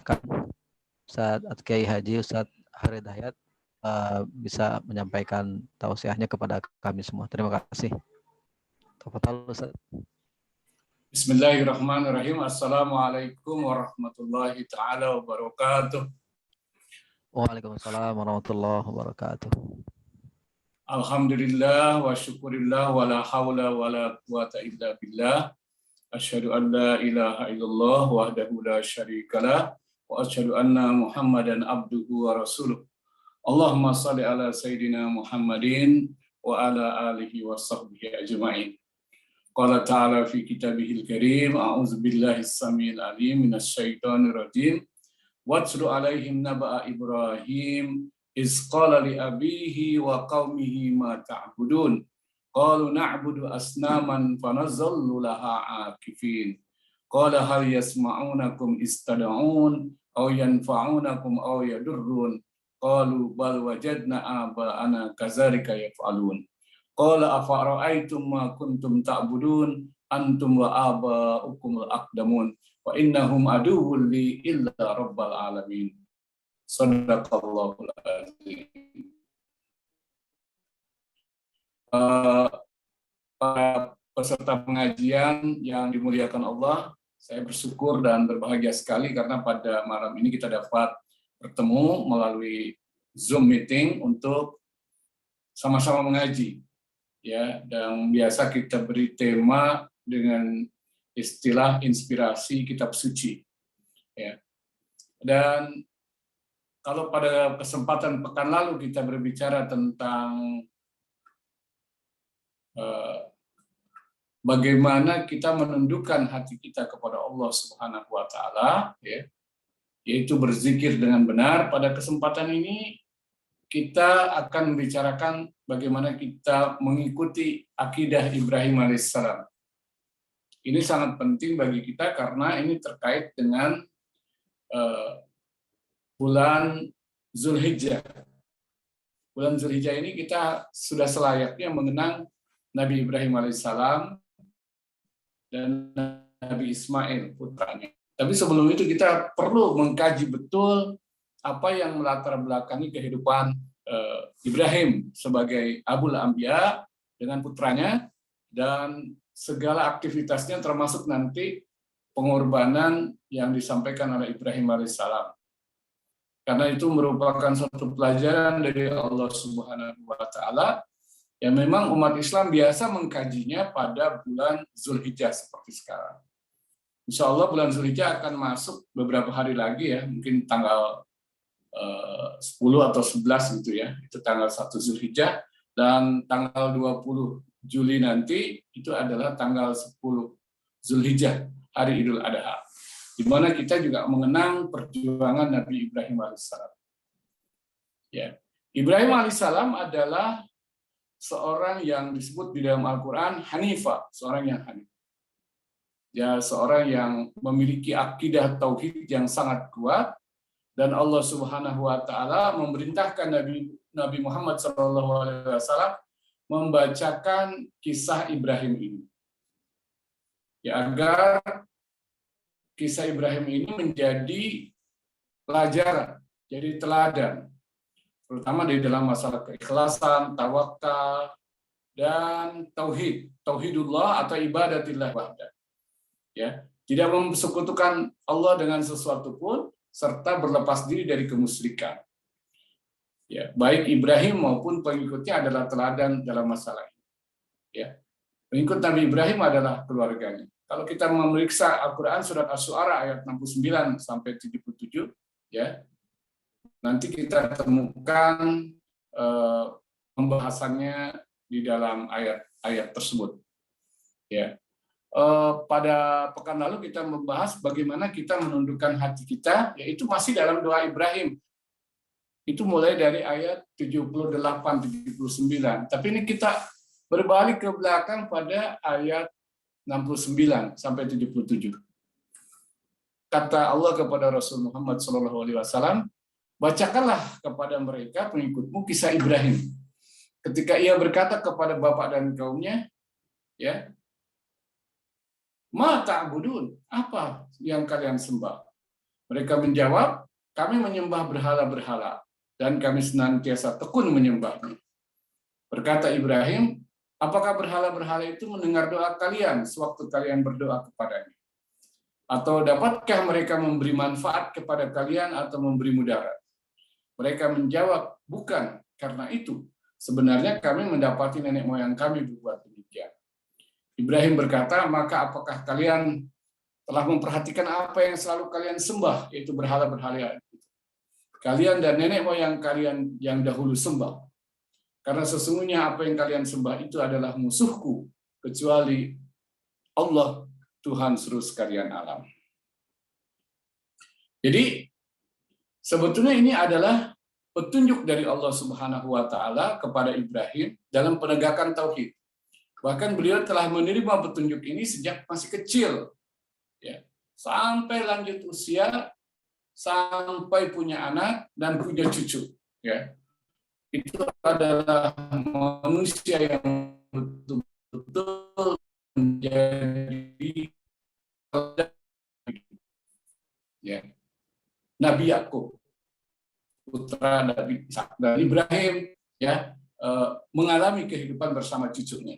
silakan Ustaz Kiai Haji Ustaz Harid Dayat bisa menyampaikan tausiahnya kepada kami semua. Terima kasih. Tafadhal Ustaz. Bismillahirrahmanirrahim. Assalamualaikum warahmatullahi taala wabarakatuh. Waalaikumsalam warahmatullahi wabarakatuh. Alhamdulillah wa syukurillah wa la hawla wa la quwata illa billah. Asyhadu an la ilaha illallah wahdahu la syarikalah wa asyhadu anna Muhammadan abduhu wa rasuluh. Allahumma shalli ala sayyidina Muhammadin wa ala alihi wa sahbihi ajma'in. Qala ta'ala fi kitabihil karim, a'udzu billahi as-samiil alim minasy syaithanir rajim. Watlu alaihim naba'a Ibrahim iz qala li abihi wa qaumihi ma ta'budun. Qalu na'budu asnaman fanazallu laha 'akifin. Qala hal yasma'unakum istad'un aw yanfa'unakum aw yadurrun. Qalu bal wajadna aba'ana kadzalika yaf'alun. Qala afara'aytum ma kuntum ta'budun antum wa aba'ukum al-aqdamun wa innahum aduwwun li illa rabbil alamin. Shadaqallahul azim. Para peserta pengajian yang dimuliakan Allah, saya bersyukur dan berbahagia sekali karena pada malam ini kita dapat bertemu melalui Zoom meeting untuk sama-sama mengaji. Ya, dan biasa kita beri tema dengan istilah inspirasi kitab suci. Ya. Dan kalau pada kesempatan pekan lalu kita berbicara tentang bagaimana kita menundukkan hati kita kepada Allah Subhanahu wa taala, ya, yaitu berzikir dengan benar. Pada kesempatan ini kita akan membicarakan bagaimana kita mengikuti akidah Ibrahim alaihissalam. Ini sangat penting bagi kita karena ini terkait dengan bulan Zulhijjah. Bulan Zulhijjah ini kita sudah selayaknya mengenang Nabi Ibrahim alaihissalam dan Nabi Ismail putranya. Tapi sebelum itu kita perlu mengkaji betul apa yang melatar belakangi kehidupan Ibrahim sebagai Abul Anbiya dengan putranya dan segala aktivitasnya termasuk nanti pengorbanan yang disampaikan oleh Ibrahim alaihissalam. Karena itu merupakan suatu pelajaran dari Allah Subhanahu wa taala yang memang umat Islam biasa mengkajinya pada bulan Zulhijjah seperti sekarang. Insya Allah bulan Zulhijjah akan masuk beberapa hari lagi ya, mungkin tanggal 10 atau 11 gitu ya, itu tanggal 1 Zulhijjah, dan tanggal 20 Juli nanti itu adalah tanggal 10 Zulhijjah, hari Idul Adha, di mana kita juga mengenang perjuangan Nabi Ibrahim alaihissalam. Ya, Ibrahim alaihissalam adalah seorang yang disebut di dalam Al-Quran Hanifah, seorang yang hanif. Ya, seorang yang memiliki akidah tauhid yang sangat kuat. Dan Allah Subhanahu wa taala memerintahkan Nabi Muhammad SAW membacakan kisah Ibrahim ini. Ya, agar kisah Ibrahim ini menjadi pelajaran, jadi teladan, terutama di dalam masalah keikhlasan, tawakal, dan tauhid, tauhidullah atau ibadatillah wahdah. Ya, tidak memsekutukan Allah dengan sesuatu pun, serta berlepas diri dari kemusyrikan. Ya, baik Ibrahim maupun pengikutnya adalah teladan dalam masalah ini. Ya, pengikut Nabi Ibrahim adalah keluarganya. Kalau kita memeriksa Al-Quran surat Asy-Syu'ara ayat 69 sampai 77, ya, nanti kita temukan pembahasannya di dalam ayat-ayat tersebut. Ya. Pada pekan lalu kita membahas bagaimana kita menundukkan hati kita, yaitu masih dalam doa Ibrahim. Itu mulai dari ayat 78-79. Tapi ini kita berbalik ke belakang pada ayat 69 sampai 77. Kata Allah kepada Rasul Muhammad SAW, bacakanlah kepada mereka pengikutmu kisah Ibrahim. Ketika ia berkata kepada bapak dan kaumnya, ya, ma ta'budun, apa yang kalian sembah? Mereka menjawab, kami menyembah berhala-berhala dan kami senantiasa tekun menyembahnya. Berkata Ibrahim, apakah berhala-berhala itu mendengar doa kalian sewaktu kalian berdoa kepadanya? Atau dapatkah mereka memberi manfaat kepada kalian atau memberi mudarat? Mereka menjawab, bukan, karena itu. Sebenarnya kami mendapati nenek moyang kami berbuat demikian. Ibrahim berkata, maka apakah kalian telah memperhatikan apa yang selalu kalian sembah, yaitu berhala-berhala. Kalian dan nenek moyang kalian yang dahulu sembah. Karena sesungguhnya apa yang kalian sembah itu adalah musuhku, kecuali Allah, Tuhan seluruh sekalian alam. Jadi, sebetulnya ini adalah petunjuk dari Allah Subhanahu wa Ta'ala kepada Ibrahim dalam penegakan tauhid. Bahkan beliau telah menerima petunjuk ini sejak masih kecil, ya, sampai lanjut usia, sampai punya anak dan punya cucu, ya. Itu adalah manusia yang betul-betul menjadi ya, Nabi Yakub, putra Nabi Ishak dan Ibrahim, ya, mengalami kehidupan bersama cucunya.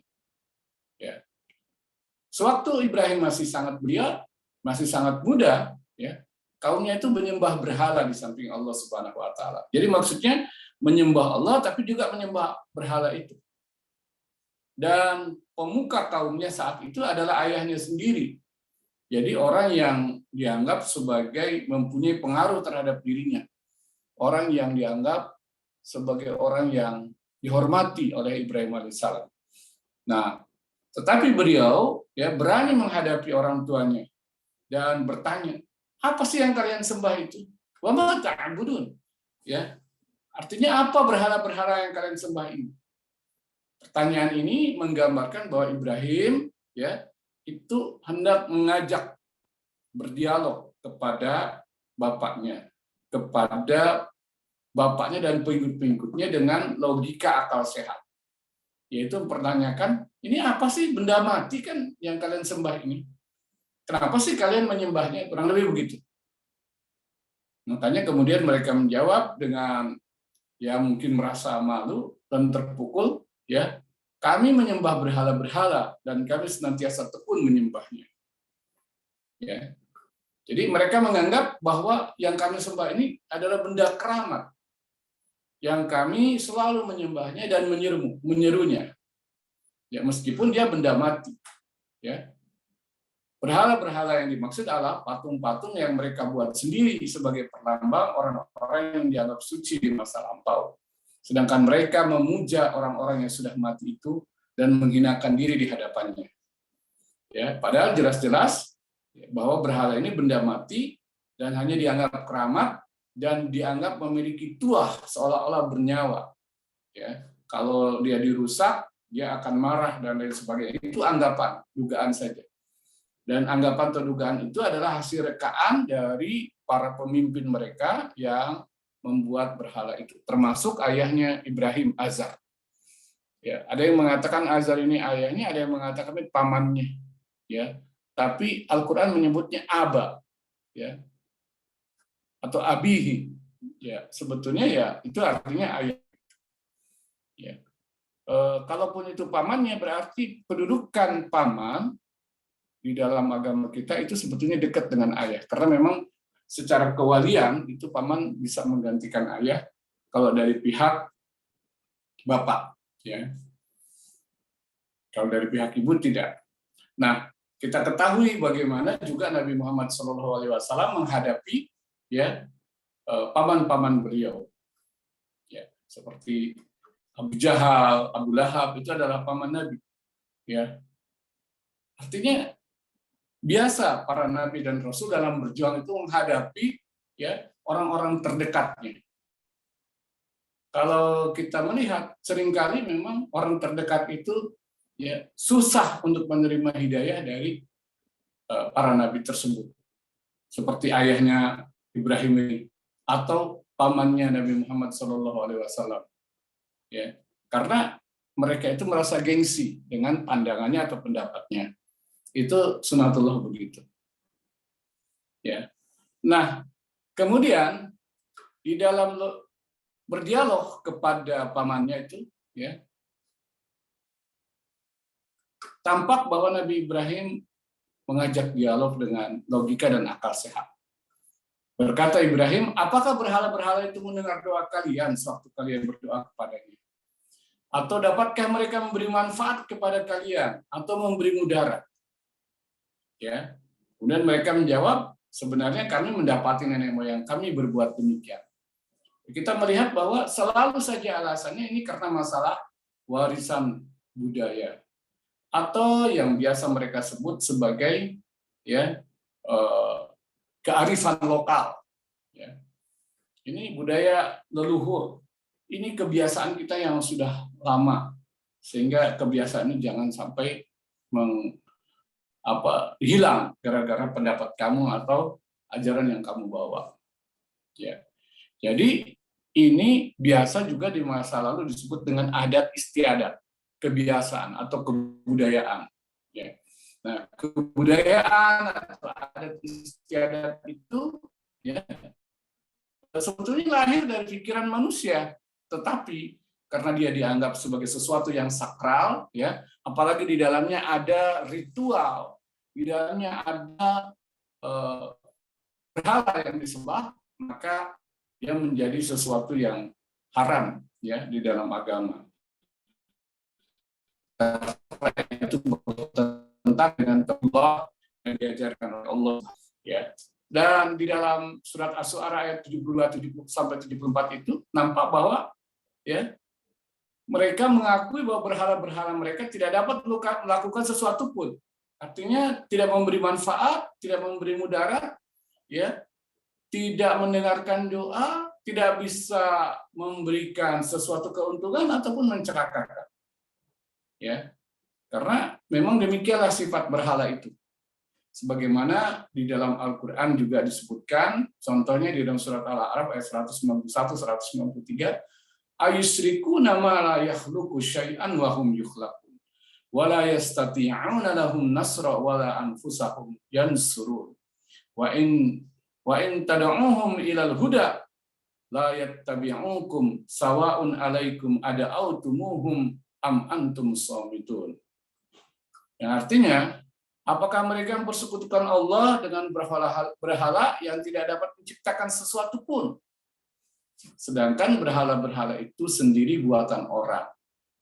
Ya. Sewaktu Ibrahim masih sangat belia, masih sangat muda, ya, kaumnya itu menyembah berhala di samping Allah Subhanahu wa Ta'ala. Jadi maksudnya menyembah Allah tapi juga menyembah berhala itu. Dan pemuka kaumnya saat itu adalah ayahnya sendiri. Jadi orang yang dianggap sebagai mempunyai pengaruh terhadap dirinya. Orang yang dianggap sebagai orang yang dihormati oleh Ibrahim alaihissalam. Nah, tetapi beliau ya berani menghadapi orang tuanya dan bertanya, apa sih yang kalian sembah itu? Wa ma ta'budun? Ya. Artinya apa berhala-berhala yang kalian sembah ini? Pertanyaan ini menggambarkan bahwa Ibrahim ya itu hendak mengajak berdialog kepada bapaknya dan pengikut-pengikutnya dengan logika akal sehat. Yaitu mempertanyakan, ini apa sih benda mati kan yang kalian sembah ini? Kenapa sih kalian menyembahnya? Kurang lebih begitu. Makanya kemudian mereka menjawab dengan ya mungkin merasa malu dan terpukul, ya, kami menyembah berhala-berhala dan kami senantiasa tekun menyembahnya. Ya. Jadi mereka menganggap bahwa yang kami sembah ini adalah benda keramat yang kami selalu menyembahnya dan menyerunya. Ya, meskipun dia benda mati. Ya. Berhala-berhala yang dimaksud adalah patung-patung yang mereka buat sendiri sebagai perlambang orang-orang yang dianggap suci di masa lampau. Sedangkan mereka memuja orang-orang yang sudah mati itu dan menghinakan diri di hadapannya. Ya, padahal jelas-jelas bahwa berhala ini benda mati dan hanya dianggap keramat dan dianggap memiliki tuah seolah-olah bernyawa. Ya, kalau dia dirusak, dia akan marah dan lain sebagainya. Itu anggapan, dugaan saja. Dan anggapan atau dugaan itu adalah hasil rekaan dari para pemimpin mereka yang membuat berhala itu, termasuk ayahnya Ibrahim, Azar. Ya, ada yang mengatakan Azar ini ayahnya, ada yang mengatakan pamannya. Ya, tapi Al-Quran menyebutnya Aba, ya, atau Abihi. Ya, sebetulnya ya itu artinya ayah. Ya. Kalaupun itu pamannya, berarti kedudukan paman di dalam agama kita itu sebetulnya dekat dengan ayah, karena memang secara kewalian itu paman bisa menggantikan ayah kalau dari pihak bapak, ya. Kalau dari pihak ibu tidak. Nah, kita ketahui bagaimana juga Nabi Muhammad SAW menghadapi ya paman-paman beliau, ya, seperti Abu Jahal, Abu Lahab itu adalah paman Nabi, ya. Artinya biasa para nabi dan rasul dalam berjuang itu menghadapi ya orang-orang terdekatnya. Kalau kita melihat seringkali memang orang terdekat itu ya susah untuk menerima hidayah dari para nabi tersebut. Seperti ayahnya Ibrahim ini atau pamannya Nabi Muhammad SAW. Ya, karena mereka itu merasa gengsi dengan pandangannya atau pendapatnya. Itu sunatullah begitu. Ya. Nah, Kemudian di dalam berdialog kepada pamannya itu, ya, tampak bahwa Nabi Ibrahim mengajak dialog dengan logika dan akal sehat. Berkata Ibrahim, apakah berhala-berhala itu mendengar doa kalian sewaktu kalian berdoa kepadanya? Atau dapatkah mereka memberi manfaat kepada kalian atau memberi mudarat? Ya. Kemudian mereka menjawab, sebenarnya kami mendapati nenek moyang kami berbuat demikian. Kita melihat bahwa selalu saja alasannya ini karena masalah warisan budaya atau yang biasa mereka sebut sebagai ya kearifan lokal. Ya. Ini budaya leluhur. Ini kebiasaan kita yang sudah lama, sehingga kebiasaan ini jangan sampai hilang gara-gara pendapat kamu atau ajaran yang kamu bawa. Ya. Jadi ini biasa juga di masa lalu disebut dengan adat istiadat, kebiasaan atau kebudayaan. Ya. Nah, kebudayaan atau adat istiadat itu ya sebetulnya lahir dari pikiran manusia, tetapi karena dia dianggap sebagai sesuatu yang sakral, ya, apalagi di dalamnya ada ritual, di dalamnya ada berhala yang disembah, maka dia menjadi sesuatu yang haram, ya, di dalam agama. Itu bertentangan dengan Allah yang diajarkan oleh Allah, ya. Dan di dalam surat Asy-Syu'ara ayat 72 sampai 74 itu nampak bahwa ya mereka mengakui bahwa berhala-berhala mereka tidak dapat melakukan sesuatu pun. Artinya tidak memberi manfaat, tidak memberi mudarat, ya, tidak mendengarkan doa, tidak bisa memberikan sesuatu keuntungan ataupun mencelakakan. Ya. Karena memang demikianlah sifat berhala itu. Sebagaimana di dalam Al-Quran juga disebutkan, contohnya di dalam surat Al-A'raf ayat 191-193, ayusyrikuna ma la yakhluqu syai'an wa hum yukhlaqun wa la yastati'una lahum nasra wa la anfusahum yansurun wa in tad'uhum ilal huda la yattabi'ukum sawa'un 'alaikum ada'autumuhum am antum shamitun. Yang artinya, apakah mereka mempersekutukan Allah dengan berhala yang tidak dapat menciptakan sesuatu pun? Sedangkan berhala-berhala itu sendiri buatan orang.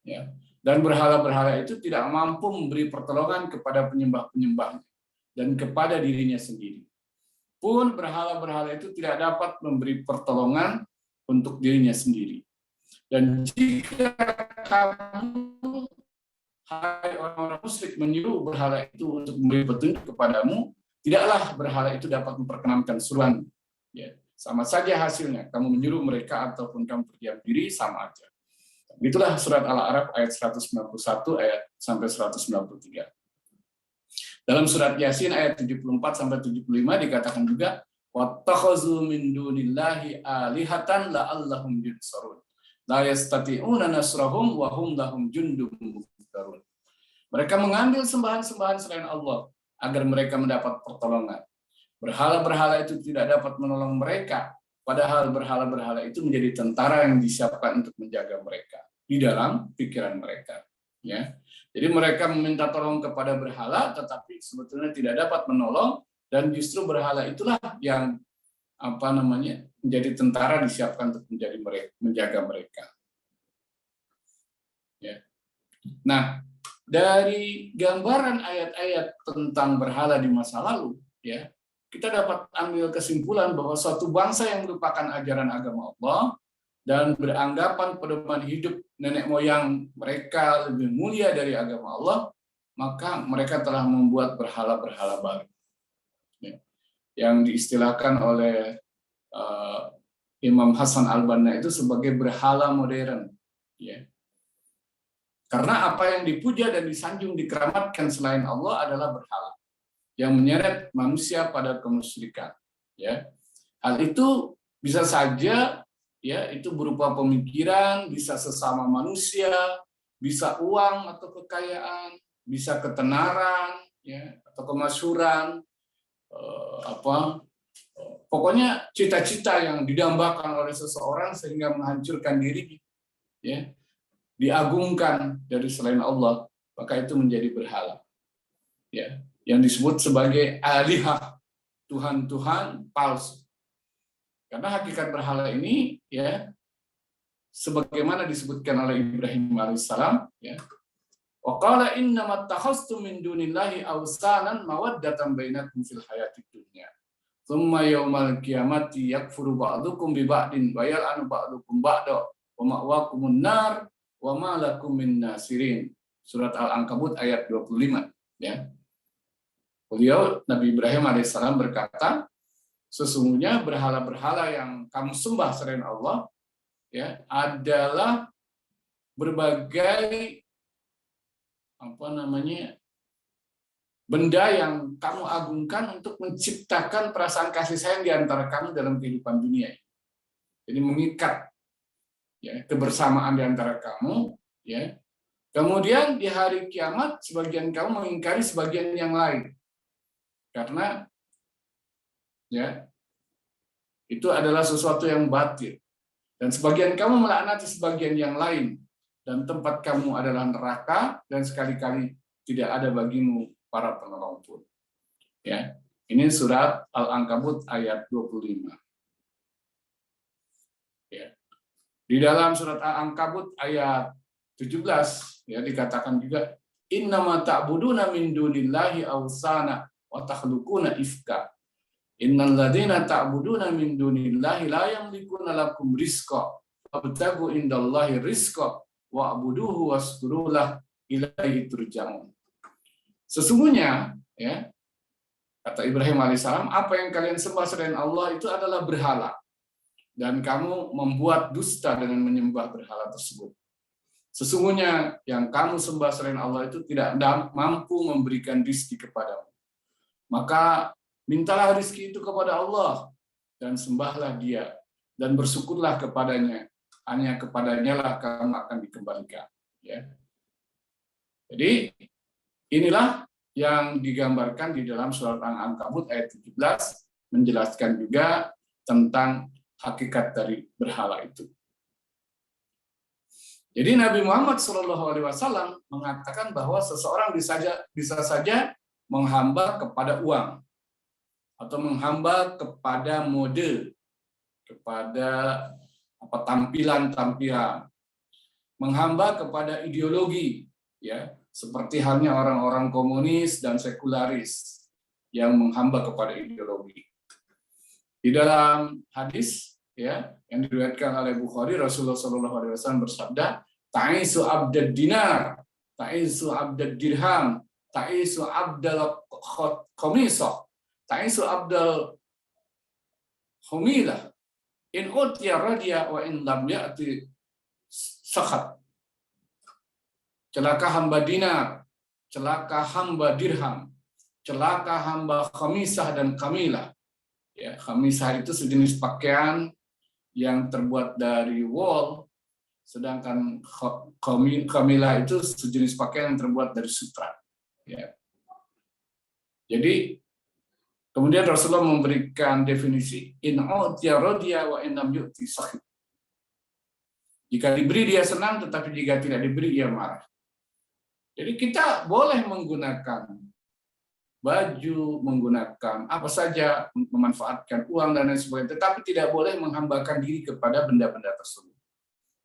Ya. Dan berhala-berhala itu tidak mampu memberi pertolongan kepada penyembah-penyembahnya dan kepada dirinya sendiri. Pun berhala-berhala itu tidak dapat memberi pertolongan untuk dirinya sendiri. Dan jika kamu, hai orang-orang musyrik, menyuruh berhala itu untuk memberi petunjuk kepadamu, tidaklah berhala itu dapat memperkenankan seruan. Ya, sama saja hasilnya. Kamu menyuruh mereka ataupun kamu berdiam diri, sama aja. Itulah surat Al-A'raf ayat 191 ayat sampai 193. Dalam surat Yasin ayat 74 sampai 75 dikatakan juga wattakhazu min dunillahi alihatan la'allahum yunsarun. La yastati'una nasrahum wa hum lahum jundum muhdarun. Mereka mengambil sembahan-sembahan selain Allah agar mereka mendapat pertolongan. Berhala-berhala itu tidak dapat menolong mereka, padahal berhala-berhala itu menjadi tentara yang disiapkan untuk menjaga mereka di dalam pikiran mereka. Ya, jadi mereka meminta tolong kepada berhala, tetapi sebetulnya tidak dapat menolong, dan justru berhala itulah yang menjadi tentara disiapkan untuk menjaga mereka. Ya. Nah, dari gambaran ayat-ayat tentang berhala di masa lalu, ya, kita dapat ambil kesimpulan bahwa suatu bangsa yang melupakan ajaran agama Allah dan beranggapan pedoman hidup nenek moyang mereka lebih mulia dari agama Allah, maka mereka telah membuat berhala-berhala baru, ya, yang diistilahkan oleh Imam Hasan al-Banna itu sebagai berhala modern. Ya. Karena apa yang dipuja dan disanjung dikeramatkan selain Allah adalah berhala yang menyeret manusia pada kemusyrikan. Ya. Hal itu bisa saja, ya, itu berupa pemikiran, bisa sesama manusia, bisa uang atau kekayaan, bisa ketenaran, ya, atau kemasyhuran, pokoknya cita-cita yang didambakan oleh seseorang sehingga menghancurkan diri, ya, diagungkan dari selain Allah, maka itu menjadi berhala, ya, yang disebut sebagai alihah, Tuhan-Tuhan palsu. Karena hakikat berhala ini, ya, sebagaimana disebutkan oleh Ibrahim alaihissalam, ya, wa qala innama takhastum min dunillahi awsanan mawaddatan bainakum fil hayatid dunya tsumma yaumal qiyamati yakfuru ba'dukum bi ba'din wa yal'anu ba'dukum ba'da wa ma'wakumun nar wa ma lakum min nasirin. Surat Al-Ankabut ayat 25, ya. Beliau Nabi Ibrahim alaihissalam berkata, sesungguhnya berhala-berhala yang kamu sembah selain Allah, ya, adalah berbagai benda yang kamu agungkan untuk menciptakan perasaan kasih sayang di antara kamu dalam kehidupan dunia. Jadi mengikat, ya, kebersamaan di antara kamu, ya. Kemudian di hari kiamat sebagian kamu mengingkari sebagian yang lain. Karena, ya, itu adalah sesuatu yang batil. Dan sebagian kamu melaknati sebagian yang lain. Dan tempat kamu adalah neraka, dan sekali-kali tidak ada bagimu para penolong pun. Ya, ini surat Al-Ankabut ayat 25. Ya. Di dalam surat Al-Ankabut ayat 17, ya, dikatakan juga, innama ta'buduna min dunillahi awsana wa takhluquna ifka. Innal ladzina ta'buduna min dunillahi la yamlikuna lakum rizqa wabtagu indallahi rizqa wa'buduhu waskurulah ilaihi turja'un. Sesungguhnya, ya, kata Ibrahim alaihissalam, apa yang kalian sembah selain Allah itu adalah berhala, dan kamu membuat dusta dengan menyembah berhala tersebut. Sesungguhnya yang kamu sembah selain Allah itu tidak mampu memberikan rezeki kepadamu. Maka mintalah rezeki itu kepada Allah dan sembahlah Dia dan bersyukurlah kepadanya. Hanya kepadanya lah kamu akan dikembalikan. Ya. Jadi inilah yang digambarkan di dalam surat Al-Ankabut ayat 17, menjelaskan juga tentang hakikat dari berhala itu. Jadi Nabi Muhammad SAW mengatakan bahwa seseorang bisa saja menghamba kepada uang, atau menghamba kepada mode, kepada tampilan-tampilan, menghamba kepada ideologi, ya, seperti halnya orang-orang komunis dan sekularis yang menghamba kepada ideologi. Di dalam hadis, ya, yang diriwayatkan oleh Bukhari, Rasulullah SAW bersabda, ta'isu abdad dinar, ta'isu abdad dirham, ta'isu abdal khamisah, ta'isu abdal humilah, in utiya radiya wa in lam ya'ti sakhat. Celaka hamba dinar, celaka hamba dirham, celaka hamba khamisah dan kamilah. Ya, khamisah itu sejenis pakaian yang terbuat dari wool, sedangkan kamilah itu sejenis pakaian yang terbuat dari sutra. Ya. Jadi kemudian Rasulullah memberikan definisi in utiya radiya wa in lam yu'ti sakhit. Jika diberi dia senang, tetapi jika tidak diberi dia marah. Jadi kita boleh menggunakan baju, menggunakan apa saja, memanfaatkan uang dan lain sebagainya, tetapi tidak boleh menghambakan diri kepada benda-benda tersebut.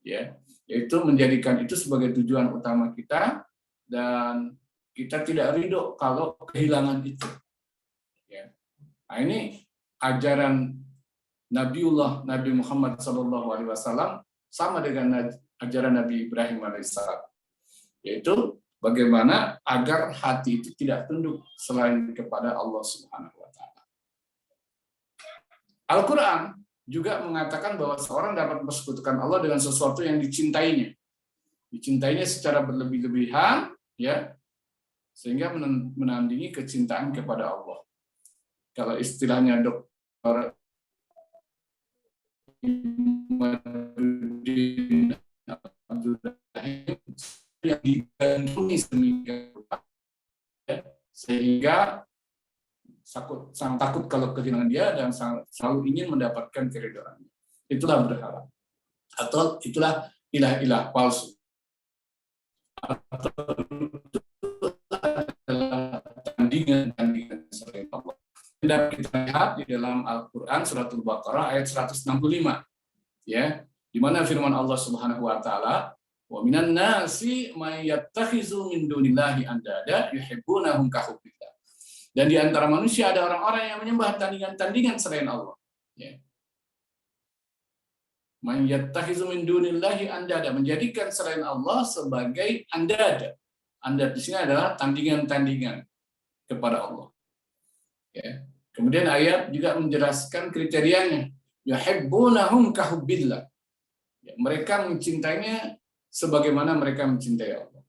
Ya, yaitu menjadikan itu sebagai tujuan utama kita, dan kita tidak ridho kalau kehilangan itu. Ya. Nah, ini ajaran Nabi Muhammad SAW sama dengan ajaran Nabi Ibrahim alaihissalam, yaitu bagaimana agar hati itu tidak tunduk selain kepada Allah Subhanahu wa taala. Al-Qur'an juga mengatakan bahwa seorang dapat bersekutukan Allah dengan sesuatu yang dicintainya. Dicintainya secara berlebih-lebihan, ya, sehingga menandingi kecintaan kepada Allah. Kalau istilahnya Dr. Abdul Rahim, yang digandrungi sehingga sangat takut kalau kehilangan dia dan selalu ingin mendapatkan keridhaannya. Itulah berhala. Atau itulah ilah-ilah palsu. Atau tandingan selain Allah. Dan kita lihat di dalam Al-Quran surat Al-Baqarah ayat 165, ya, di mana firman Allah Subhanahu wa taala, wa minan nasi may yattakhizu min dunillahi andada yuhibbunahum ka hubbillah. Dan di antara manusia ada orang-orang yang menyembah tandingan-tandingan selain Allah, ya. May yattakhizu min dunillahi andada, menjadikan selain Allah sebagai andada. Andada di sini adalah tandingan-tandingan kepada Allah. Ya. Kemudian ayat juga menjelaskan kriterianya. Yuhibbunahum ka hubbillah. Ya, mereka mencintainya sebagaimana mereka mencintai Allah.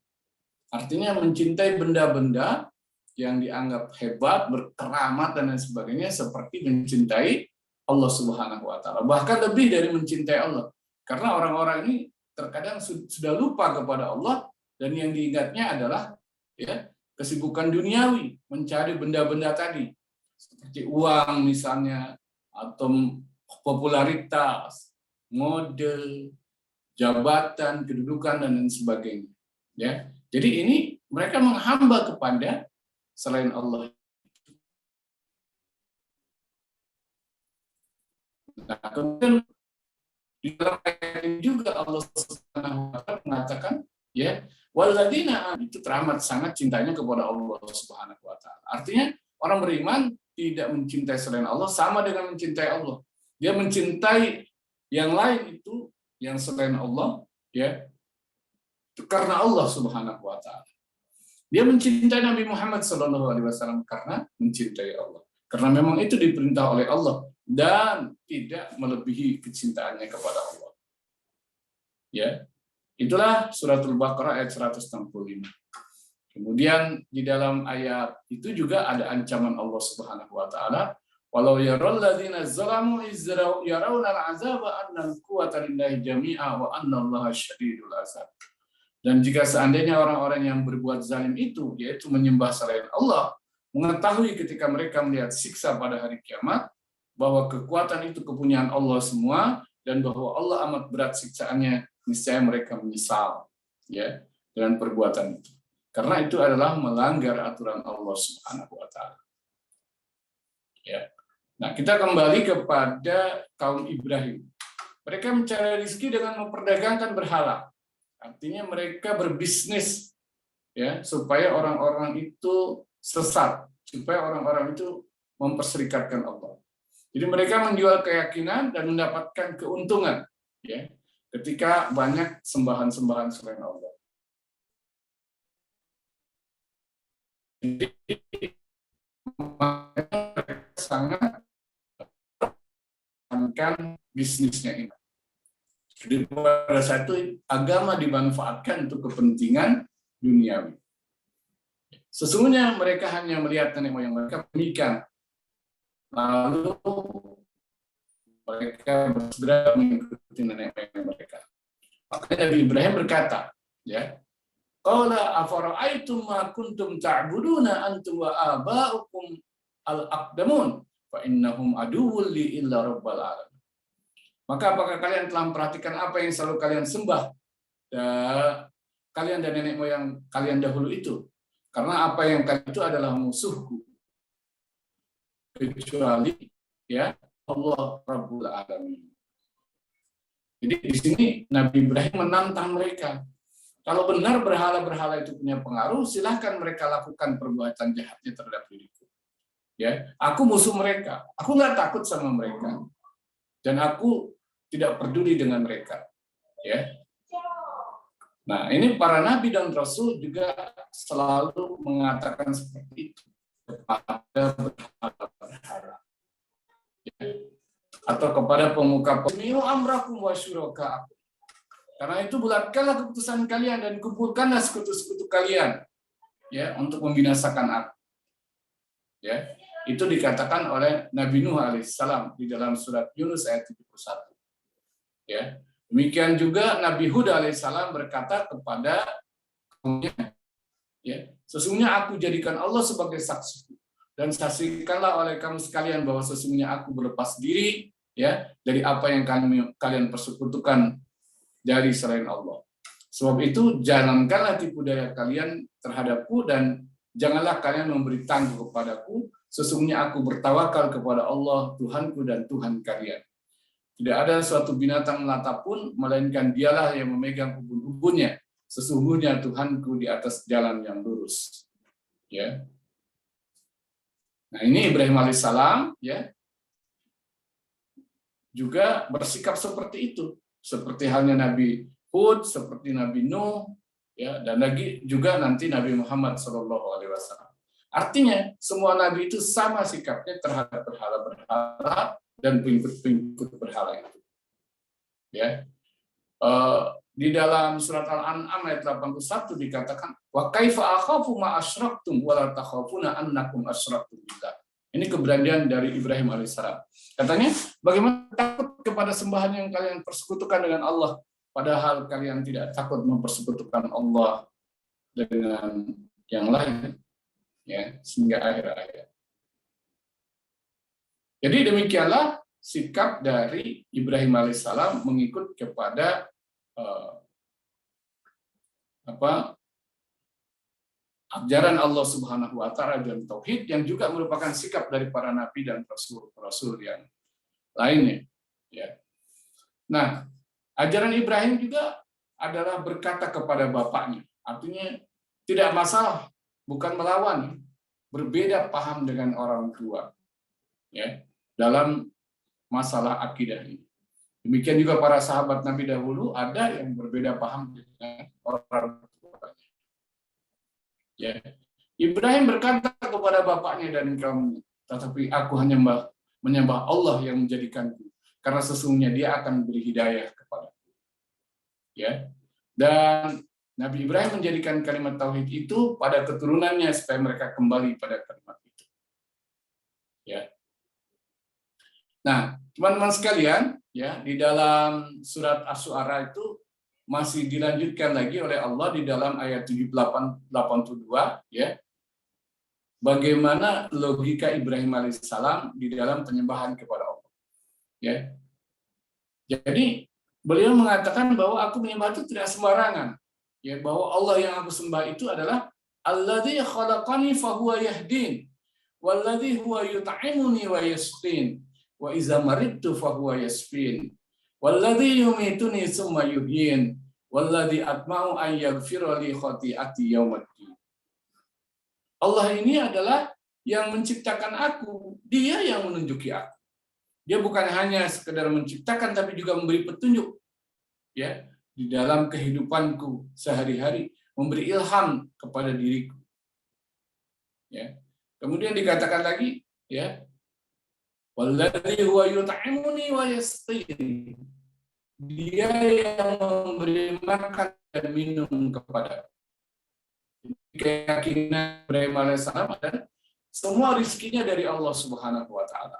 Artinya mencintai benda-benda yang dianggap hebat, berkeramat dan lain sebagainya seperti mencintai Allah Subhanahu wa taala. Bahkan lebih dari mencintai Allah. Karena orang-orang ini terkadang sudah lupa kepada Allah dan yang diingatnya adalah, ya, kesibukan duniawi, mencari benda-benda tadi, seperti uang misalnya, atau popularitas, model, jabatan, kedudukan, dan lain sebagainya. Ya, jadi ini mereka menghamba kepada selain Allah. Nah, kemudian di dalam ayat ini juga Allah Subhanahu wa taala mengatakan, ya, walladzina itu teramat sangat cintanya kepada Allah Subhanahu wa taala. Artinya orang beriman tidak mencintai selain Allah sama dengan mencintai Allah. Dia mencintai yang lain itu, yang selain Allah, ya, karena Allah Subhanahu wa taala. Dia mencintai Nabi Muhammad SAW karena mencintai Allah. Karena memang itu diperintah oleh Allah dan tidak melebihi kecintaannya kepada Allah. Ya. Itulah surat Al-Baqarah ayat 165. Kemudian di dalam ayat itu juga ada ancaman Allah Subhanahu wa taala, walau yaral ladzina zalamu yarawna al-'azaba anna al-quwwata lillahi jami'a wa anna Allaha syadidul 'adzab. Dan jika seandainya orang-orang yang berbuat zalim itu, yaitu menyembah selain Allah, mengetahui ketika mereka melihat siksa pada hari kiamat, bahwa kekuatan itu kepunyaan Allah semua, dan bahwa Allah amat berat siksaannya, niscaya mereka menyesal, ya, dengan perbuatan itu. Karena itu adalah melanggar aturan Allah Subhanahu wa taala. Ya. Nah, kita kembali kepada kaum Ibrahim. Mereka mencari rezeki dengan memperdagangkan berhala. Artinya mereka berbisnis, ya, supaya orang-orang itu sesat, supaya orang-orang itu memperserikatkan Allah. Jadi mereka menjual keyakinan dan mendapatkan keuntungan, ya, ketika banyak sembahan-sembahan selain Allah. Jadi mereka sangat menekankan bisnisnya ini. Jadi pada saat itu agama dimanfaatkan untuk kepentingan duniawi. Sesungguhnya mereka hanya melihat nenek moyang mereka menikah, lalu mereka bersegera mengikuti nenek moyang mereka. Makanya Nabi Ibrahim berkata, ya, qala afara'aitum ma kuntum ta'buduna antum wa aba'ukum al-aqdamun fa innahum aduwwul li illa rabbil alamin. Maka apakah kalian telah memperhatikan apa yang selalu kalian sembah, kalian dan nenek moyang kalian dahulu itu? Karena apa yang kalian itu adalah musuhku, kecuali, ya, Allah Rabbul Alamin. Jadi di sini Nabi Ibrahim menantang mereka. Kalau benar berhala-berhala itu punya pengaruh, silahkan mereka lakukan perbuatan jahatnya terhadap diriku. Ya, aku musuh mereka. Aku nggak takut sama mereka. Dan aku tidak peduli dengan mereka. Ya. Nah, ini para nabi dan rasul juga selalu mengatakan seperti itu kepada berhala-berhala. Ya. Atau kepada pemuka amrakum wa syuraka. Karena itu bulatkanlah keputusan kalian dan kumpulkanlah sekutu-sekutu kalian, ya, untuk membinasakan aku. Ya. Itu dikatakan oleh Nabi Nuh alaihissalam di dalam surat Yunus ayat 71. Ya. Demikian juga Nabi Hud alaihissalam berkata kepada kaumnya, ya, sesungguhnya aku jadikan Allah sebagai saksi dan saksikanlah oleh kamu sekalian bahwa sesungguhnya aku berlepas diri ya dari apa yang kalian persekutukan dari selain Allah. Sebab itu jalankanlah tipu daya kalian terhadapku dan janganlah kalian memberi tangguh kepadaku. Sesungguhnya aku bertawakal kepada Allah Tuhanku dan Tuhan kalian. Tidak ada suatu binatang melata pun melainkan dialah yang memegang ubun-ubunnya. Sesungguhnya Tuhanku di atas jalan yang lurus. Ya. Nah, ini Ibrahim alaihissalam ya juga bersikap seperti itu, seperti halnya Nabi Hud, seperti Nabi Nuh, ya, dan lagi juga nanti Nabi Muhammad SAW. Artinya semua nabi itu sama sikapnya terhadap berhala-berhala dan pengikut-pengikut berhala itu. Ya. Di dalam surat Al-An'am ayat 81 dikatakan wa kaifa akhafu ma asyraktum wa la takhafuna annakum asyraktum billah. Ini keberanian dari Ibrahim alaihissalam. Katanya, bagaimana takut kepada sembahan yang kalian persekutukan dengan Allah, padahal kalian tidak takut mempersekutukan Allah dengan yang lain, ya, sehingga akhir ayat. Jadi demikianlah sikap dari Ibrahim alaihissalam mengikut kepada ajaran Allah Subhanahu wa taala dan tauhid yang juga merupakan sikap dari para nabi dan rasul yang lainnya, ya. Nah, ajaran Ibrahim juga adalah berkata kepada bapaknya. Artinya tidak masalah, bukan melawan, berbeda paham dengan orang tua, ya, dalam masalah akidah ini. Demikian juga para sahabat Nabi dahulu ada yang berbeda paham dengan orang tuanya. Ya. Ibrahim berkata kepada bapaknya dan kaumnya, tetapi aku hanya menyembah Allah yang menjadikanku, karena sesungguhnya Dia akan beri hidayah kepadaku. Ya. Dan Nabi Ibrahim menjadikan kalimat tauhid itu pada keturunannya supaya mereka kembali pada kalimat itu. Ya. Nah, teman-teman sekalian, ya, di dalam surat Asy-Syu'ara itu masih dilanjutkan lagi oleh Allah di dalam ayat 78-82, ya. Bagaimana logika Ibrahim alaihissalam di dalam penyembahan kepada Allah. Ya. Jadi beliau mengatakan bahwa aku menyembah itu tidak sembarangan. Ya, bahwa Allah yang aku sembah itu adalah alladzi khalaqani fahuwa yahdin, walladzi huwa yut'imuni wa yasqin. Wa iza maridtu fahuwa yasfin walladzi yumituni tsumma yuhyin walladzi atma'u an yaghfira li khati'ati yaumiddin. Allah ini adalah yang menciptakan aku, Dia yang menunjuki aku. Dia bukan hanya sekedar menciptakan tapi juga memberi petunjuk, ya, di dalam kehidupanku sehari-hari, memberi ilham kepada diriku. Ya. Kemudian dikatakan lagi, ya, walladzi huwa yut'imuni wa yasqin. Dia yang memberi makan dan minum kepada. Keyakinan Ibrahim alaihissalam adalah semua rizkinya dari Allah Subhanahu wa taala.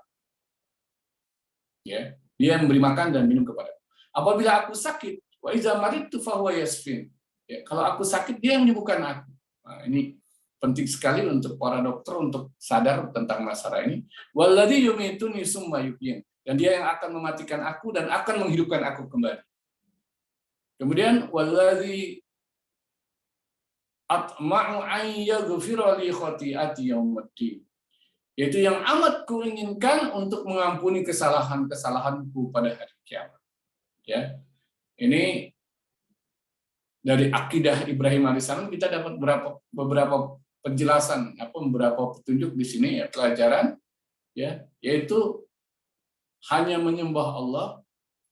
Ya, Dia yang memberi makan dan minum kepada. Apabila aku sakit, wa iza maridtu fahuwa yasfin. Ya, kalau aku sakit, Dia yang menyembuhkan aku. Nah, ini penting sekali untuk para dokter untuk sadar tentang masalah ini. Walladzi yumituni tsumma yuhyin. Dan Dia yang akan mematikan aku dan akan menghidupkan aku kembali. Kemudian walladzi atma'u an yaghfira li khati'ati yaumiddin. Yaitu yang amat kuinginkan untuk mengampuni kesalahan-kesalahanku pada hari kiamat. Ya. Ini dari akidah Ibrahim alaihissalam kita dapat beberapa penjelasan, beberapa petunjuk di sini, ya, pelajaran, ya, yaitu hanya menyembah Allah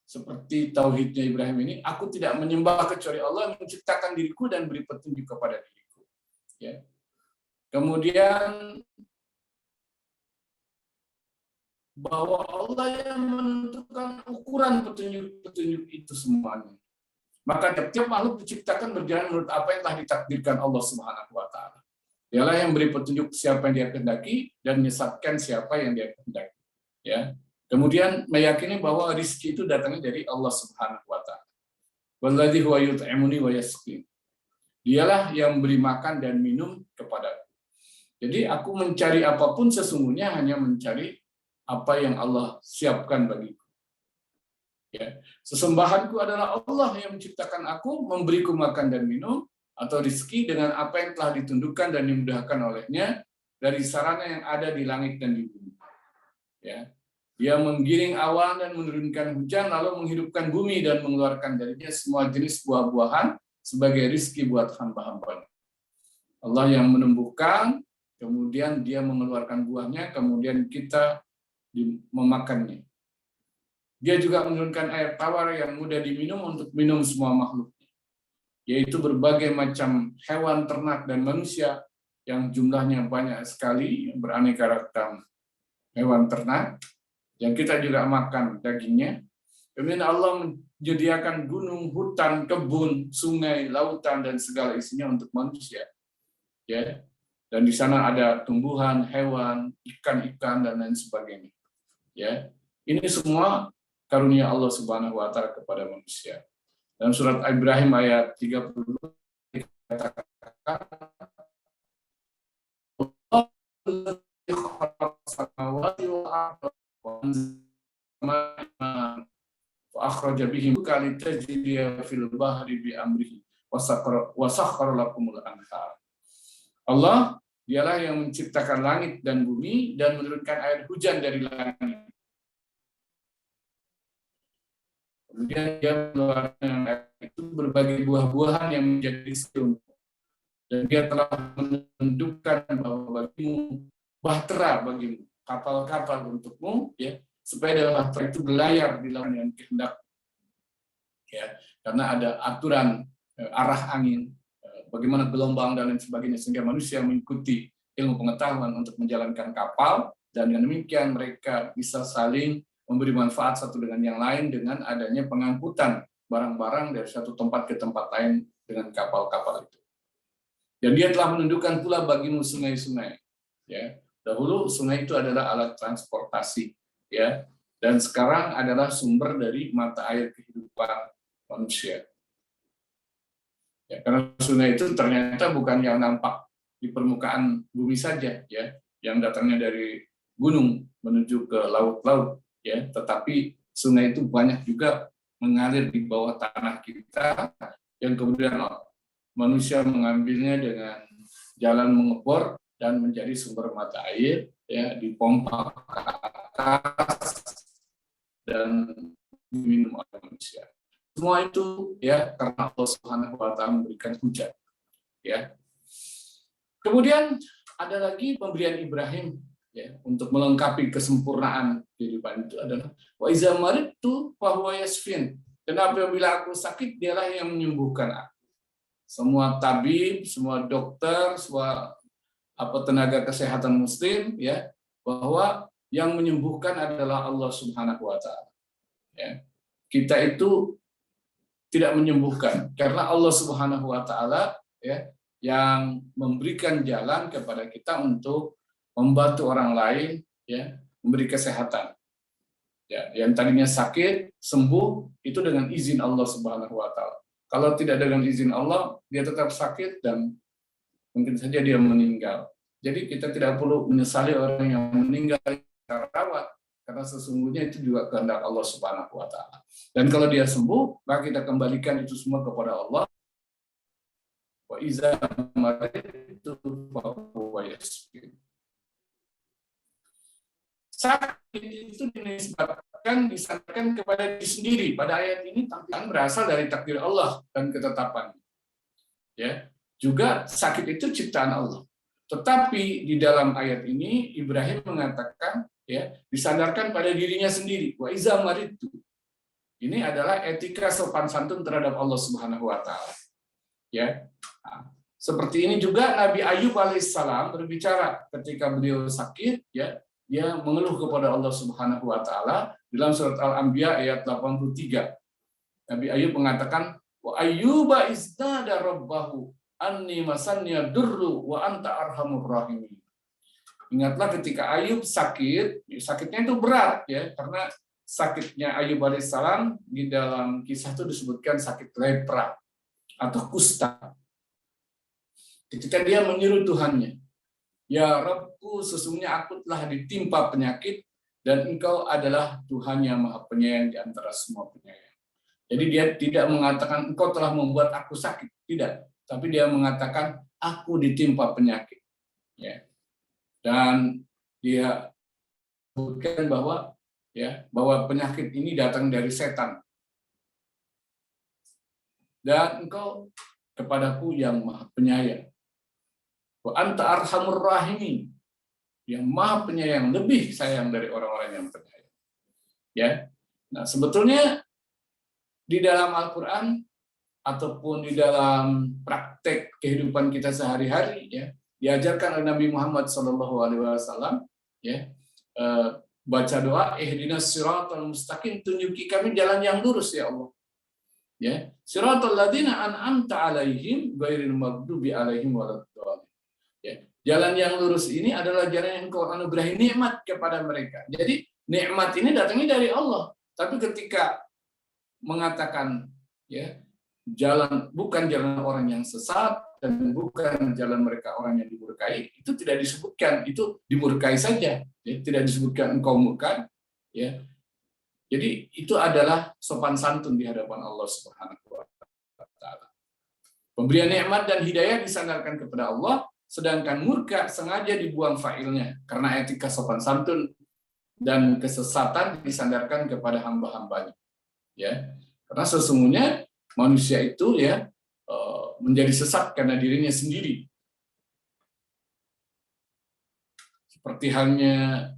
seperti tauhidnya Ibrahim ini. Aku tidak menyembah kecuali Allah yang menciptakan diriku dan beri petunjuk kepada diriku. Ya. Kemudian bahwa Allah yang menentukan ukuran petunjuk-petunjuk itu semuanya. Maka tiap makhluk diciptakan berjalan menurut apa yang telah ditakdirkan Allah Subhanahu wa taala. Dialah yang beri petunjuk siapa yang Dia kehendaki dan menyesatkan siapa yang Dia kehendaki. Ya. Kemudian meyakini bahwa rezeki itu datangnya dari Allah Subhanahu wa taala. Walladzi huwa yut'imuni wa yasqin. Dialah yang memberi makan dan minum kepadaku. Jadi aku mencari apapun sesungguhnya hanya mencari apa yang Allah siapkan bagiku. Ya. Sesembahanku adalah Allah yang menciptakan aku, memberiku makan dan minum, atau rezeki dengan apa yang telah ditundukkan dan dimudahkan olehnya dari sarana yang ada di langit dan di bumi. Ya. Dia menggiring awan dan menurunkan hujan, lalu menghidupkan bumi dan mengeluarkan darinya semua jenis buah-buahan sebagai rezeki buat hamba-hambanya. Allah yang menumbuhkan, kemudian dia mengeluarkan buahnya, kemudian kita memakannya. Dia juga menurunkan air tawar yang mudah diminum untuk minum semua makhluknya, yaitu berbagai macam hewan, ternak, dan manusia yang jumlahnya banyak sekali, beraneka ragam hewan ternak, yang kita juga makan dagingnya. Kemudian Allah menyediakan gunung, hutan, kebun, sungai, lautan, dan segala isinya untuk manusia. Ya, dan di sana ada tumbuhan, hewan, ikan-ikan, dan lain sebagainya. Ya, ini semua karunia Allah Subhanahu wa taala kepada manusia. Dalam surat Ibrahim ayat 30 dikatakan akhraja bihim kalitajriya fil bahri bi amrihi wa sakhkhara lakumul anhar. Allah dialah yang menciptakan langit dan bumi dan menurunkan air hujan dari langit. Kemudian dia mengeluarkan air itu berbagai buah-buahan yang menjadi rezeki. Dan dia telah menentukan bahwa bagimu bahtera bagimu, kapal-kapal untukmu, ya, supaya dalam bahtera itu berlayar di lautan yang kehendak. Ya, karena ada aturan arah angin, bagaimana gelombang dan lain sebagainya, sehingga manusia mengikuti ilmu pengetahuan untuk menjalankan kapal, dan dengan demikian mereka bisa saling memberi manfaat satu dengan yang lain dengan adanya pengangkutan barang-barang dari satu tempat ke tempat lain dengan kapal-kapal itu. Dan dia telah menundukkan pula bagimu sungai-sungai. Ya, dahulu sungai itu adalah alat transportasi, ya, dan sekarang adalah sumber dari mata air kehidupan manusia. Ya, karena sungai itu ternyata bukan yang nampak di permukaan bumi saja, ya, yang datangnya dari gunung menuju ke laut-laut, ya, tetapi sungai itu banyak juga mengalir di bawah tanah kita, yang kemudian manusia mengambilnya dengan jalan mengebor dan menjadi sumber mata air, ya, dipompa ke atas dan diminum oleh manusia. Semua itu, ya, karena Allah Subhanahu wa taala memberikan hujan, ya. Kemudian ada lagi pemberian Ibrahim, ya, untuk melengkapi kesempurnaan kehidupan itu adalah wa iza maridtu fa huwa yashfin. Dan apabila aku sakit, dialah yang menyembuhkan aku. Semua tabib, semua dokter, semua tenaga kesehatan muslim, ya, bahwa yang menyembuhkan adalah Allah Subhanahu wa taala. Ya. Kita itu tidak menyembuhkan karena Allah Subhanahu wa taala, ya, yang memberikan jalan kepada kita untuk membantu orang lain, ya, memberi kesehatan. Ya, yang tadinya sakit sembuh itu dengan izin Allah Subhanahu wa taala. Kalau tidak dengan izin Allah, dia tetap sakit dan mungkin saja dia meninggal. Jadi kita tidak perlu menyesali orang yang meninggal secara rawat, karena sesungguhnya itu juga kehendak Allah Subhanahu wa taala. Dan kalau dia sembuh, maka kita kembalikan itu semua kepada Allah. Wa iza maridtu fa huwa yashfin. Sakit itu disandarkan kepada diri sendiri. Pada ayat ini tampilan berasal dari takdir Allah dan ketetapan. Ya, juga sakit itu ciptaan Allah. Tetapi di dalam ayat ini Ibrahim mengatakan, ya, disandarkan pada dirinya sendiri. Wa iza maridtu. Ini adalah etika sopan santun terhadap Allah Subhanahu wa taala. Ya. Nah, seperti ini juga Nabi Ayub alaihissalam berbicara ketika beliau sakit, ya, dia mengeluh kepada Allah Subhanahu wa taala dalam surat Al-Anbiya ayat 83. Nabi Ayub mengatakan, wa ayyuba iznada rabbahu anni masanniya durru wa anta arhamur rahimin. Ingatlah ketika Ayub sakit, sakitnya itu berat, ya, karena sakitnya Ayub alaihissalam di dalam kisah itu disebutkan sakit lepra atau kusta. Ketika dia menyeru Tuhannya, Ya Rabbku, sesungguhnya aku telah ditimpa penyakit dan Engkau adalah Tuhan yang Maha Penyayang di antara semua penyayang. Jadi dia tidak mengatakan Engkau telah membuat aku sakit, tidak. Tapi dia mengatakan aku ditimpa penyakit. Ya. Dan dia sebutkan bahwa penyakit ini datang dari setan. Dan Engkau kepadaku yang Maha Penyayang. Wa anta arhamur rahimin, yang Maha Penyayang, lebih sayang dari orang-orang yang penyayang. Ya. Nah, sebetulnya di dalam Al-Qur'an ataupun di dalam praktek kehidupan kita sehari-hari, ya, diajarkan oleh Nabi Muhammad SAW, ya, baca doa ihdinas siratal mustaqim, tunjuki kami jalan yang lurus ya Allah. Ya, siratal ladzina an'amta alaihim ghairil maghdubi alaihim waladdallin. Ya, jalan yang lurus ini adalah jalan yang Engkau anugerahi nikmat kepada mereka. Jadi nikmat ini datangnya dari Allah. Tapi ketika mengatakan ya bukan jalan orang yang sesat dan bukan jalan mereka orang yang dimurkai, itu tidak disebutkan, itu dimurkai saja, ya, tidak disebutkan engkau murka, ya. Jadi itu adalah sopan santun di hadapan Allah Subhanahu wa taala. Pemberian nikmat dan hidayah disandarkan kepada Allah, sedangkan murka sengaja dibuang fa'ilnya karena etika sopan santun dan kesesatan disandarkan kepada hamba-hambanya. Ya, karena sesungguhnya manusia itu ya menjadi sesat karena dirinya sendiri. Seperti halnya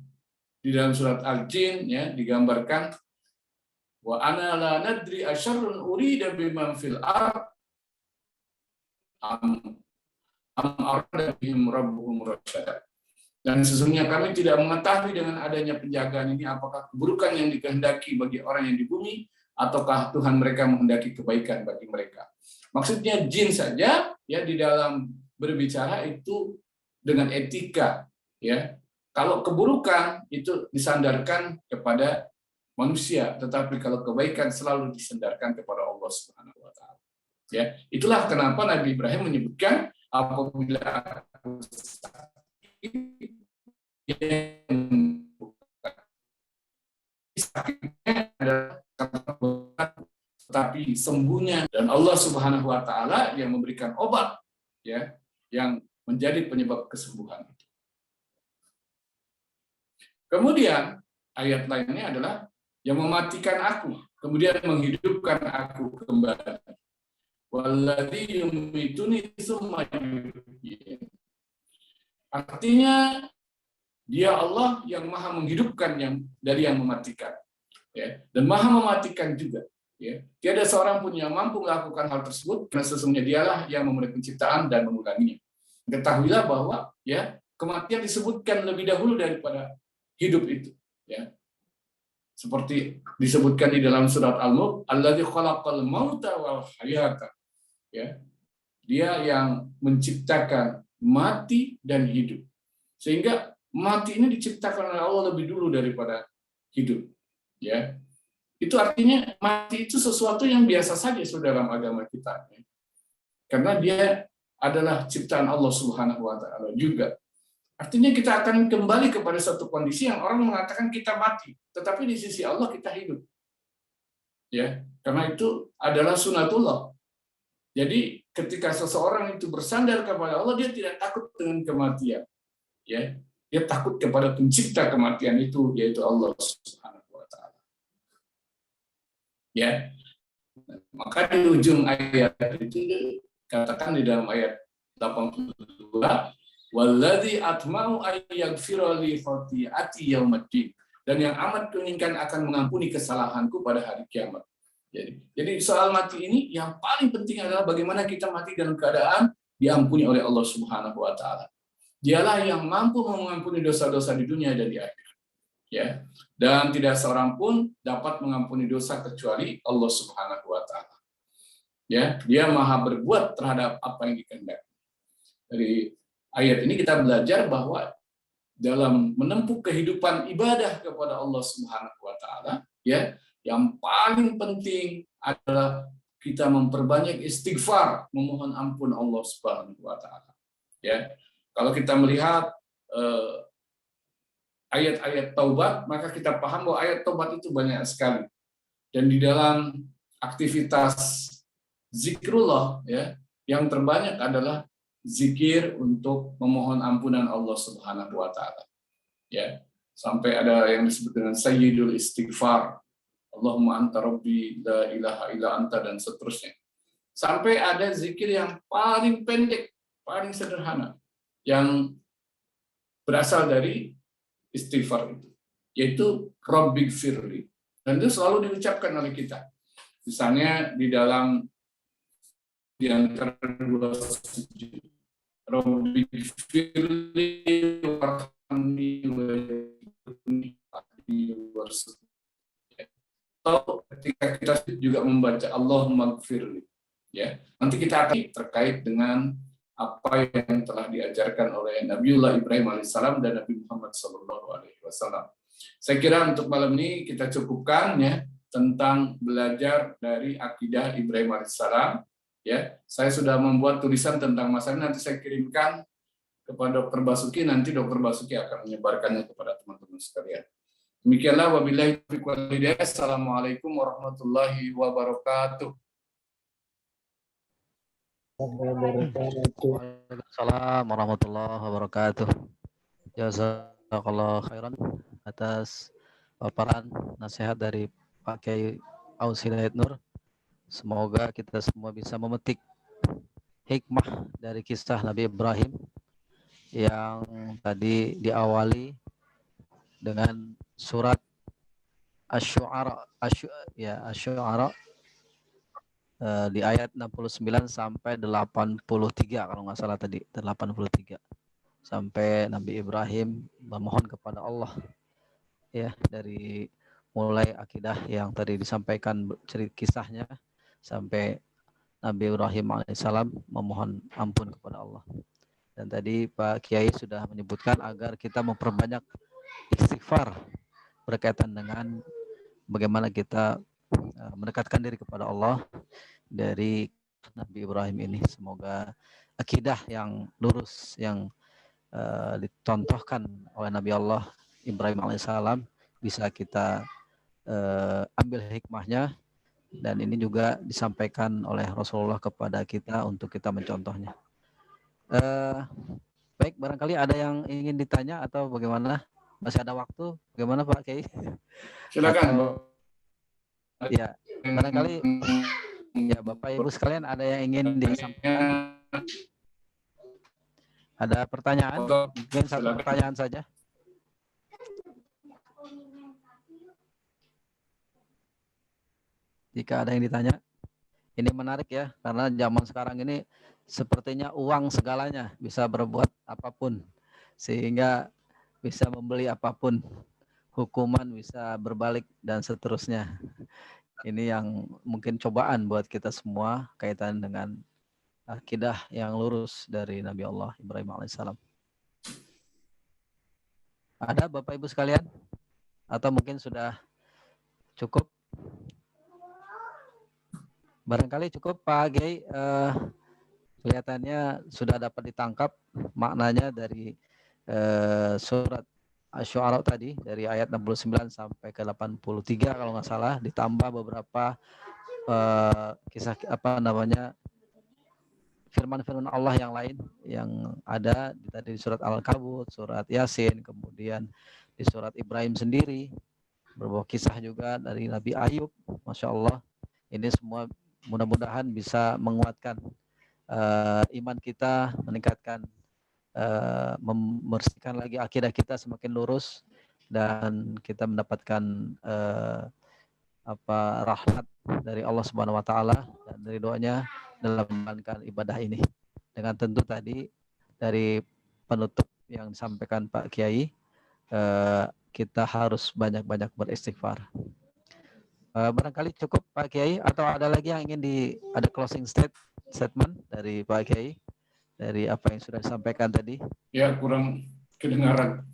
di dalam surat Al-Jin ya digambarkan wa ana la nadri asyarrun urida biman fil ard am arada bihim rabbuhum rasyada. Dan sesungguhnya kami tidak mengetahui dengan adanya penjagaan ini apakah keburukan yang dikehendaki bagi orang yang di bumi ataukah Tuhan mereka menghendaki kebaikan bagi mereka. Maksudnya jin saja ya di dalam berbicara itu dengan etika ya. Kalau keburukan itu disandarkan kepada manusia, tetapi kalau kebaikan selalu disandarkan kepada Allah Subhanahu wa taala. Ya, itulah kenapa Nabi Ibrahim menyebutkan apabila aku sakit sakitnya adalah tetapi sembuhnya dan Allah Subhanahu wa taala yang memberikan obat ya yang menjadi penyebab kesembuhan. Kemudian ayat lainnya adalah yang mematikan aku kemudian menghidupkan aku kembali. Walladzi yumituni tsumma yuhyin. Artinya dia Allah yang maha menghidupkan dari yang mematikan ya dan maha mematikan juga. Ya, tiada seorang pun yang mampu melakukan hal tersebut karena sesungguhnya dialah yang memulai penciptaan dan mengulanginya. Ketahuilah bahwa ya kematian disebutkan lebih dahulu daripada hidup itu. Ya, seperti disebutkan di dalam surat Al-Mulk, Alladzi khalaqal mauta wal hayata. Ya, dia yang menciptakan mati dan hidup. Sehingga mati ini diciptakan oleh Allah lebih dulu daripada hidup. Ya. Itu artinya mati itu sesuatu yang biasa saja dalam agama kita. Karena dia adalah ciptaan Allah Subhanahu wa taala juga. Artinya kita akan kembali kepada satu kondisi yang orang mengatakan kita mati, tetapi di sisi Allah kita hidup. Ya, karena itu adalah sunatullah. Jadi ketika seseorang itu bersandar kepada Allah, dia tidak takut dengan kematian. Ya, dia takut kepada pencipta kematian itu, yaitu Allah Subhanahu wa taala. Ya. Maka di ujung ayat itu katakan di dalam ayat 82, walladzi atma'u ayyaghfira li khati'ati yaumiddin, dan yang amat kuinginkan akan mengampuni kesalahanku pada hari kiamat. Jadi soal mati ini yang paling penting adalah bagaimana kita mati dalam keadaan diampuni oleh Allah Subhanahu wa taala. Dialah yang mampu mengampuni dosa-dosa di dunia dan di akhirat. Ya. Dan tidak seorang pun dapat mengampuni dosa kecuali Allah Subhanahu wa taala. Ya, dia maha berbuat terhadap apa yang dikehendaki. Dari ayat ini kita belajar bahwa dalam menempuh kehidupan ibadah kepada Allah Subhanahu wa taala, ya, yang paling penting adalah kita memperbanyak istighfar, memohon ampun Allah Subhanahu wa taala. Ya. Kalau kita melihat ayat-ayat taubat, maka kita paham bahwa ayat taubat itu banyak sekali. Dan di dalam aktivitas zikrullah, ya, yang terbanyak adalah zikir untuk memohon ampunan Allah Subhanahu wa taala. Ya, sampai ada yang disebut dengan sayyidul istighfar. Allahumma anta rabbi la ilaha illa anta, dan seterusnya. Sampai ada zikir yang paling pendek, paling sederhana, yang berasal dari istighfar itu, yaitu Rabbighfirli. Dan itu selalu diucapkan oleh kita. Misalnya di antara dua sujud, Rabbighfirli warhamni wajibni warzuqni. Atau ketika kita juga membaca Allahumma gfirli, ya, nanti kita akan terkait dengan apa yang telah diajarkan oleh Nabiullah Ibrahim alaihissalam dan Nabi Muhammad SAW. Saya kira untuk malam ini kita cukupkan, ya, tentang belajar dari akidah Ibrahim alaihissalam. Ya, saya sudah membuat tulisan tentang masalah, nanti saya kirimkan kepada Dr. Basuki, nanti Dr. Basuki akan menyebarkannya kepada teman-teman sekalian. Demikianlah, wabillahi taufiq wal hidayah. Assalamualaikum warahmatullahi wabarakatuh. Waalaikumsalam warahmatullahi wabarakatuh. Jazakallah khairan atas paparan nasihat dari Pak Kiai Aus Hidayat Nur. Semoga kita semua bisa memetik hikmah dari kisah Nabi Ibrahim yang tadi diawali dengan surat Asy-Syu'ara, Asy-Syu'ara di ayat 69 sampai 83 kalau nggak salah tadi, 83 sampai Nabi Ibrahim memohon kepada Allah, ya, dari mulai akidah yang tadi disampaikan cerita kisahnya sampai Nabi Ibrahim alaihissalam memohon ampun kepada Allah. Dan tadi Pak Kiai sudah menyebutkan agar kita memperbanyak istighfar berkaitan dengan bagaimana kita mendekatkan diri kepada Allah dari Nabi Ibrahim ini. Semoga akidah yang lurus yang dicontohkan oleh Nabi Allah Ibrahim alaihissalam bisa kita ambil hikmahnya, dan ini juga disampaikan oleh Rasulullah kepada kita untuk kita mencontohnya. Baik, barangkali ada yang ingin ditanya atau bagaimana? Masih ada waktu? Bagaimana Pak Kiai? Silakan. Atau, ya, barangkali ya Bapak Ibu sekalian ada yang ingin disampaikan? Ada pertanyaan? Mungkin satu pertanyaan saja. Jika ada yang ditanya, ini menarik ya, karena zaman sekarang ini sepertinya uang segalanya, bisa berbuat apapun, sehingga bisa membeli apapun, hukuman bisa berbalik dan seterusnya. Ini yang mungkin cobaan buat kita semua kaitan dengan akidah yang lurus dari Nabi Allah Ibrahim alaihissalam. Ada Bapak Ibu sekalian? Atau mungkin sudah cukup? Barangkali cukup Pak Kiai. Kelihatannya sudah dapat ditangkap maknanya dari surat Asy-Syu'ara tadi, dari ayat 69 sampai ke 83 kalau nggak salah, ditambah beberapa kisah firman-firman Allah yang lain yang ada tadi di surat Al-Kabut, surat Yasin, kemudian di surat Ibrahim sendiri, beberapa kisah juga dari Nabi Ayub. Masya Allah, ini semua mudah-mudahan bisa menguatkan iman kita, meningkatkan, membersihkan lagi akidah kita semakin lurus, dan kita mendapatkan rahmat dari Allah Subhanahu wa taala dan dari doanya dalam menjalankan ibadah ini. Dengan tentu tadi dari penutup yang disampaikan Pak Kiai, kita harus banyak-banyak beristighfar. Barangkali cukup Pak Kiai, atau ada lagi yang ingin ada closing statement dari Pak Kiai dari apa yang sudah disampaikan tadi? Ya, kurang kedengaran.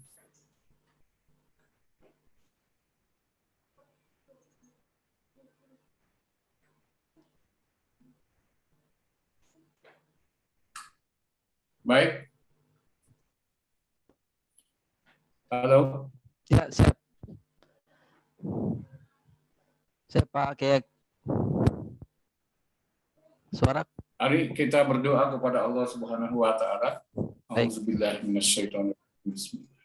Baik, Halo. Ya, siap. Siap Pak Kiai. Suara. Mari kita berdoa kepada Allah Subhanahu wa taala. Baik. A'udzubillahi minasyaitonirrajim. Bismillah.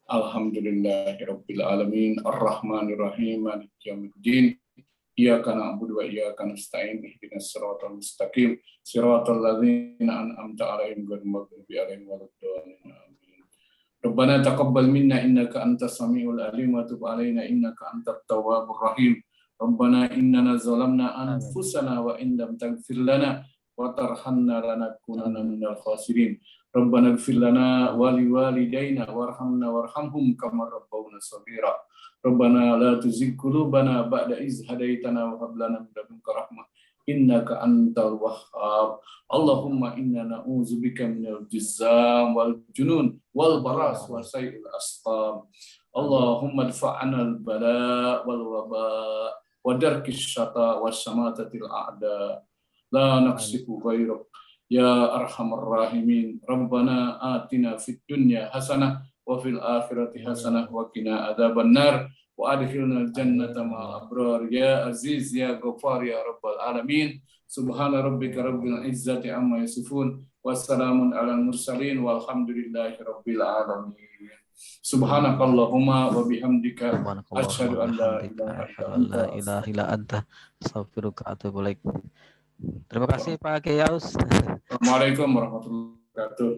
Alhamdulillahirabbil alamin arrahmanir rahim maliki yaumiddin. Iyyaka na'budu wa iyyaka nasta'in ihdinas siratal mustaqim siratal ladzina an'amta 'alaihim ghairil maghdubi 'alaihim waladdallin. Amin. Rabbana taqabbal minna innaka antas samiul alim wa tub 'alaina innaka antat tawwabur rahim. Rabbana innana zalamna anfusana wa in lam taghfir lana wa tarhamna lanakunanna minal khasirin. Rabbana ighfir lana wa liwalidayna warhamna warhamhum kama rabbawna shaghira. Rabbana la tuzigh qulubana ba'da idh hadaitana wa hab lana min ladunka rahmah innaka antal wahhab. Allahumma inna na'udzubika minal jizam wal junun wal baras wa sayil asqam. Allahumma dfa'na al bala wal waba wa darkis syata wa samatatil a'da la naqsifu ghairak ya arhamar rahimin. Rabbana atina fid dunya hasanah wa fil akhirati hasanah wa qina adzabannar wa adkhilnal jannata ma'al abrar ya aziz ya ghafar ya rabbal alamin. Subhana rabbika rabbil izzati amma yasifun wassalamun alal mursalin walhamdulillahi rabbil alamin. Subhanakallahumma wa bihamdika asyhadu an la ilaha illa anta astaghfiruka wa atubu ilaik. Terima kasih Pak Kiai Aus. Assalamualaikum warahmatullahi wabarakatuh.